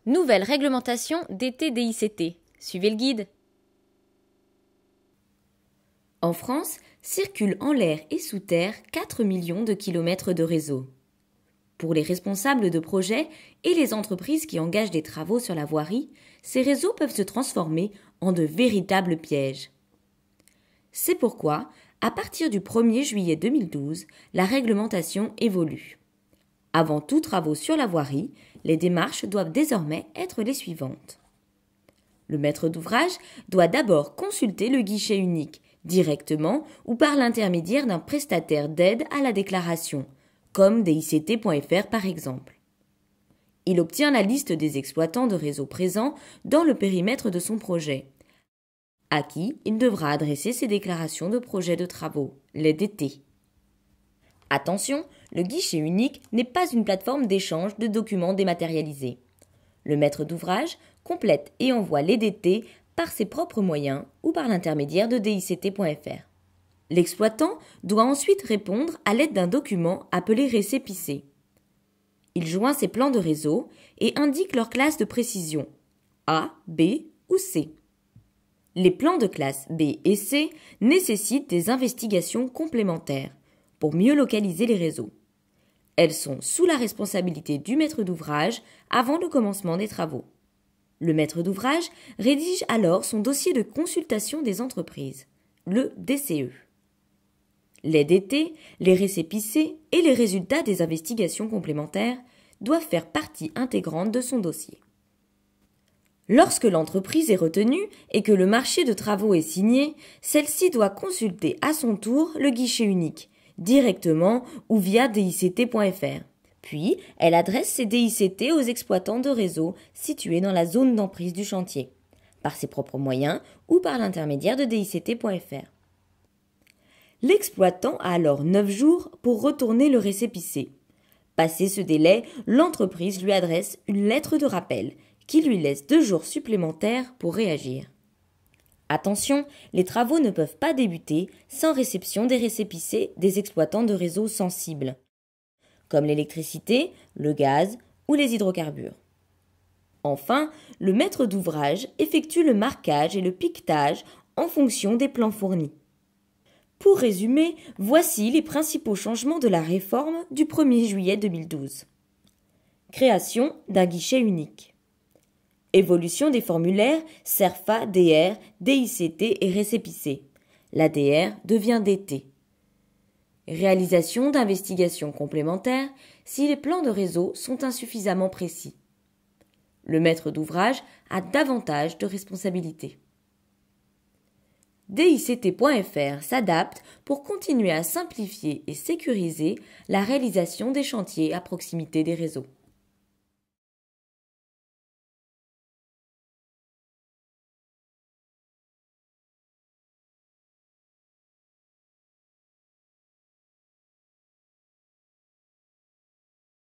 Nouvelle réglementation DT-DICT. Suivez le guide. En France, circulent en l'air et sous terre 4 millions de kilomètres de réseau. Pour les responsables de projets et les entreprises qui engagent des travaux sur la voirie, ces réseaux peuvent se transformer en de véritables pièges. C'est pourquoi, à partir du 1er juillet 2012, la réglementation évolue. Avant tout travaux sur la voirie, les démarches doivent désormais être les suivantes. Le maître d'ouvrage doit d'abord consulter le guichet unique, directement ou par l'intermédiaire d'un prestataire d'aide à la déclaration, comme DICT.fr par exemple. Il obtient la liste des exploitants de réseau présents dans le périmètre de son projet, à qui il devra adresser ses déclarations de projet de travaux, les DT. Attention, le guichet unique n'est pas une plateforme d'échange de documents dématérialisés. Le maître d'ouvrage complète et envoie les DT par ses propres moyens ou par l'intermédiaire de DICT.fr. L'exploitant doit ensuite répondre à l'aide d'un document appelé récépissé. Il joint ses plans de réseau et indique leur classe de précision A, B ou C. Les plans de classe B et C nécessitent des investigations complémentaires pour mieux localiser les réseaux. Elles sont sous la responsabilité du maître d'ouvrage avant le commencement des travaux. Le maître d'ouvrage rédige alors son dossier de consultation des entreprises, le DCE. Les DT, les récépissés et les résultats des investigations complémentaires doivent faire partie intégrante de son dossier. Lorsque l'entreprise est retenue et que le marché de travaux est signé, celle-ci doit consulter à son tour le guichet unique, directement ou via DICT.fr. Puis, elle adresse ses DICT aux exploitants de réseau situés dans la zone d'emprise du chantier, par ses propres moyens ou par l'intermédiaire de DICT.fr. L'exploitant a alors 9 jours pour retourner le récépissé. Passé ce délai, l'entreprise lui adresse une lettre de rappel qui lui laisse 2 jours supplémentaires pour réagir. Attention, les travaux ne peuvent pas débuter sans réception des récépissés des exploitants de réseaux sensibles, comme l'électricité, le gaz ou les hydrocarbures. Enfin, le maître d'ouvrage effectue le marquage et le piquetage en fonction des plans fournis. Pour résumer, voici les principaux changements de la réforme du 1er juillet 2012. Création d'un guichet unique. Évolution des formulaires CERFA, DR, DICT et récépissé. La DR devient DT. Réalisation d'investigations complémentaires si les plans de réseau sont insuffisamment précis. Le maître d'ouvrage a davantage de responsabilités. DICT.fr s'adapte pour continuer à simplifier et sécuriser la réalisation des chantiers à proximité des réseaux.